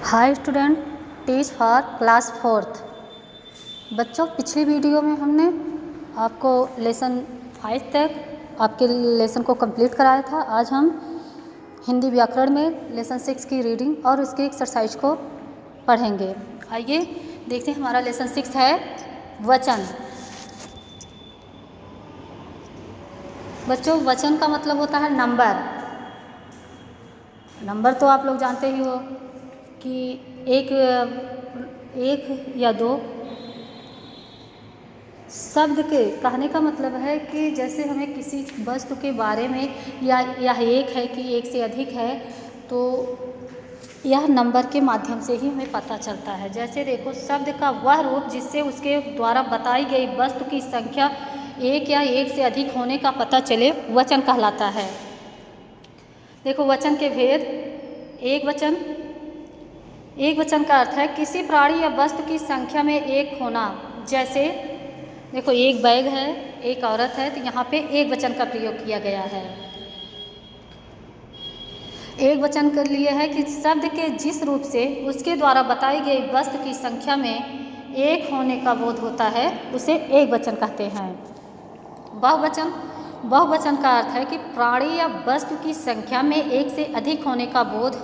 Hi student, teach for class fourth. बच्चों, पिछली video में हमने आपको लेसन 5 तक आपके लेसन को कंप्लीट कराया था। आज हम हिंदी व्याकरण में लेसन 6 की रीडिंग और उसके एक्सरसाइज को पढ़ेंगे। आइए देखते हैं। हमारा लेसन 6 है वचन। बच्चों, वचन का मतलब होता है नंबर। नंबर तो आप लोग जानते ही हो कि एक या दो। शब्द के कहने का मतलब है कि जैसे हमें किसी वस्तु के बारे में या एक है कि एक से अधिक है, तो यह नंबर के माध्यम से ही हमें पता चलता है। जैसे देखो, शब्द का वह रूप जिससे उसके द्वारा बताई गई वस्तु की संख्या एक या एक से अधिक होने का पता चले, वचन कहलाता है। देखो, वचन के भेद। एक वचन का अर्थ है किसी प्राणी या वस्तु की संख्या में एक होना। जैसे देखो, एक बैग है, एक औरत है, तो यहाँ पे एक वचन का प्रयोग किया गया है। एक वचन के लिए है कि शब्द के जिस रूप से उसके द्वारा बताई गई वस्तु की संख्या में एक होने का बोध होता है, उसे एक वचन कहते हैं। बहुवचन का अर्थ है कि प्राणी या वस्तु की संख्या में एक से अधिक होने का बोध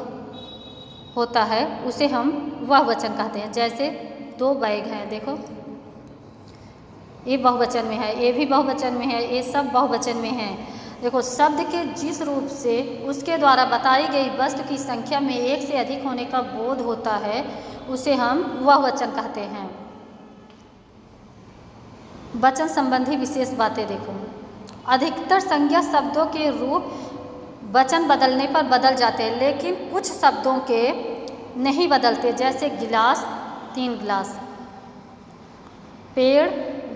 होता है, उसे हम बहुवचन कहते हैं। जैसे 2 बैग हैं, देखो ये बहुवचन में है, ये भी बहुवचन में है, ये सब बहुवचन में है। देखो, शब्द के जिस रूप से उसके द्वारा बताई गई वस्तु की संख्या में एक से अधिक होने का बोध होता है, उसे हम बहुवचन कहते हैं। वचन संबंधी विशेष बातें देखो। अधिकतर संज्ञा शब्दों के रूप वचन बदलने पर बदल जाते हैं, लेकिन कुछ शब्दों के नहीं बदलते। जैसे गिलास, 3 गिलास, पेड़,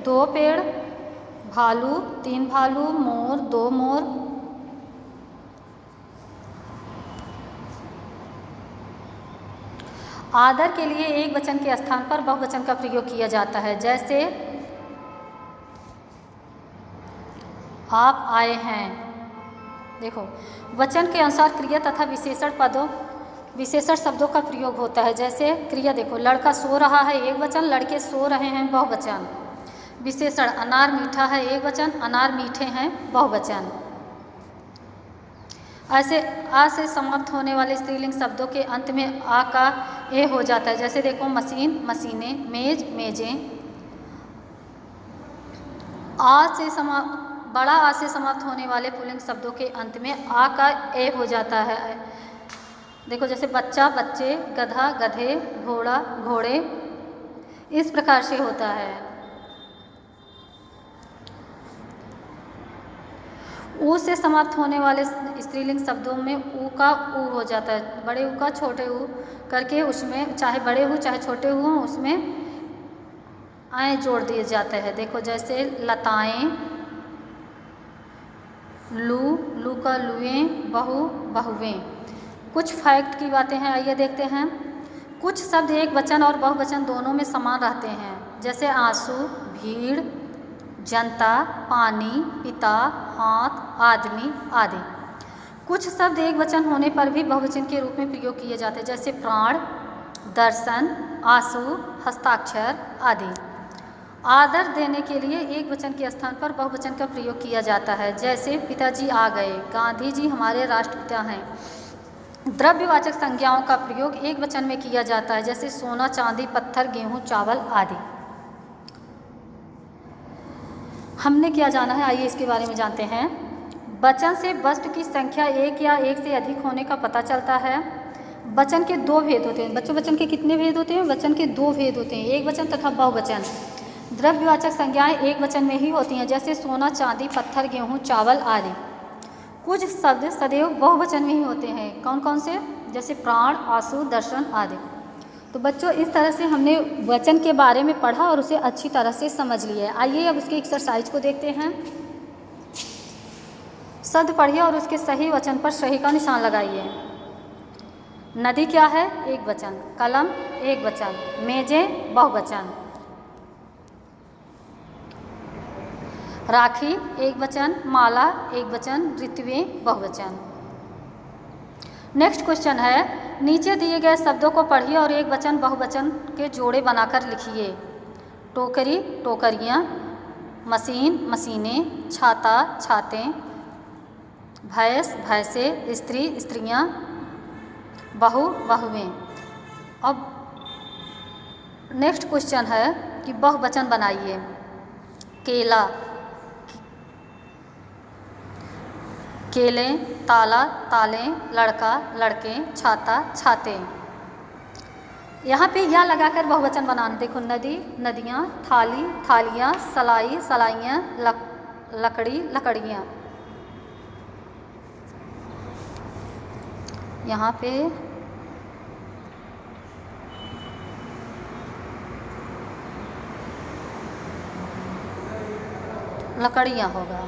2 पेड़, भालू, 3 भालू, मोर, 2 मोर। आदर के लिए एक वचन के स्थान पर बहुवचन का प्रयोग किया जाता है। जैसे आप आए हैं। देखो, वचन के अनुसार क्रिया तथा विशेषण शब्दों का प्रयोग होता है। जैसे क्रिया देखो, लड़का सो रहा है, एक वचन, लड़के सो रहे हैं, बहुवचन। विशेषण, अनार मीठा है, एक वचन, अनार मीठे हैं, बहुवचन। ऐसे आ से समाप्त होने वाले स्त्रीलिंग शब्दों के अंत में आ का ए हो जाता है। जैसे देखो, मशीन, मशीनें, मेज, मेजें। बड़ा आ से समाप्त होने वाले पुल्लिंग शब्दों के अंत में आ का ए हो जाता है। देखो, जैसे बच्चा, बच्चे, गधा, गधे, घोड़ा, घोड़े। इस प्रकार से होता है। ऊ से समाप्त होने वाले स्त्रीलिंग शब्दों में ऊ का ऊ हो जाता है। बड़े ऊ का छोटे ऊ करके उसमें चाहे बड़े ऊ चाहे छोटे ऊ हों, उसमें आए जोड़ दिए जाते हैं। देखो, जैसे लताएं, लू का लुएं, बहू, बहुएं। कुछ फैक्ट की बातें हैं, आइए देखते हैं। कुछ शब्द एक वचन और बहुवचन दोनों में समान रहते हैं। जैसे आंसू, भीड़, जनता, पानी, पिता, हाथ, आदमी आदि। कुछ शब्द एक वचन होने पर भी बहुवचन के रूप में प्रयोग किए जाते हैं। जैसे प्राण, दर्शन, आंसू, हस्ताक्षर आदि। आदर देने के लिए एक वचन के स्थान पर बहुवचन का प्रयोग किया जाता है। जैसे पिताजी आ गए, गांधी जी हमारे राष्ट्रपिता हैं। द्रव्यवाचक संज्ञाओं का प्रयोग एक वचन में किया जाता है। जैसे सोना, चांदी, पत्थर, गेहूं, चावल आदि। हमने क्या जाना है, आइए इसके बारे में जानते हैं। वचन से वस्तु की संख्या एक या एक से अधिक होने का पता चलता है। वचन के 2 भेद होते हैं। बच्चों, वचन के कितने भेद होते हैं? वचन के 2 भेद होते हैं, एक वचन तथा बहुवचन। द्रव्यवाचक संज्ञाएं एक वचन में ही होती हैं। जैसे सोना, चांदी, पत्थर, गेहूं, चावल आदि। कुछ शब्द सदैव बहुवचन में ही होते हैं। कौन कौन से? जैसे प्राण, आंसू, दर्शन आदि। तो बच्चों, इस तरह से हमने वचन के बारे में पढ़ा और उसे अच्छी तरह से समझ लिया। आइए अब उसके एक्सरसाइज को देखते हैं। शब्द पढ़िए और उसके सही वचन पर सही का निशान लगाइए। नदी क्या है? एक वचन। कलम, एक वचन। मेजें, बहुवचन। राखी, एक वचन। माला, एक वचन। ऋतुएं, बहुवचन। नेक्स्ट क्वेश्चन है, नीचे दिए गए शब्दों को पढ़िए और एक वचन बहुवचन के जोड़े बनाकर लिखिए। टोकरी टोकरियाँ, मशीन मशीनें, छाता छाते, भैंस भैंसे, स्त्री स्त्रियाँ, बहू बहुएं। अब नेक्स्ट क्वेश्चन है कि बहुवचन बनाइए। केला केले, ताला ताले, लड़का लड़के, छाता छाते। यहाँ पे या लगाकर बहुवचन बनाना। देखो, नदी नदियाँ, थाली थालियाँ, सलाई सलाइयाँ, लकड़ी लकड़ियाँ। यहाँ पे लकड़ियाँ होगा।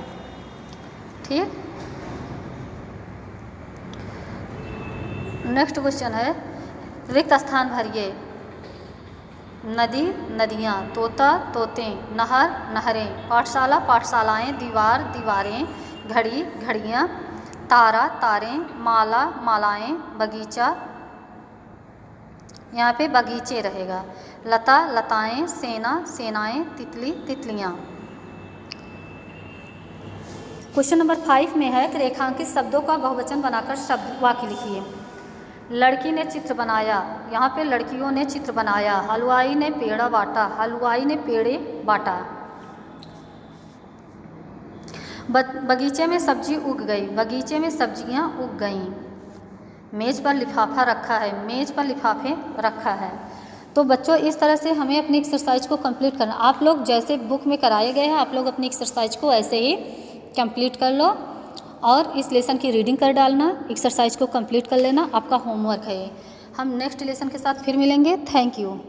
ठीक। नेक्स्ट क्वेश्चन है, रिक्त स्थान भरिए। नदी नदियाँ, तोता तोते, नहर नहरें, पाठशाला पाठशालाएँ, दीवार दीवारें, घड़ी घड़ियाँ, तारा तारें, माला मालाएँ, बगीचा, यहाँ पे बगीचे रहेगा, लता लताएँ, सेना सेनाएँ, तितली तितलियाँ। क्वेश्चन नंबर 5 में है कि रेखांकित शब्दों का बहुवचन बनाकर शब्द वाक्य लिखिए। लड़की ने चित्र बनाया, यहाँ पे लड़कियों ने चित्र बनाया। हलवाई ने पेड़ा बांटा, हलवाई ने पेड़े बांटा। बगीचे में सब्जी उग गई, बगीचे में सब्जियाँ उग गईं। मेज़ पर लिफाफा रखा है, मेज़ पर लिफाफे रखा है। तो बच्चों, इस तरह से हमें अपनी एक्सरसाइज को कंप्लीट करना। आप लोग जैसे बुक में कराए गए हैं, आप लोग अपनी एक्सरसाइज को ऐसे ही कंप्लीट कर लो और इस लेसन की रीडिंग कर डालना, एक्सरसाइज को कंप्लीट कर लेना। आपका होमवर्क है। हम नेक्स्ट लेसन के साथ फिर मिलेंगे। Thank you.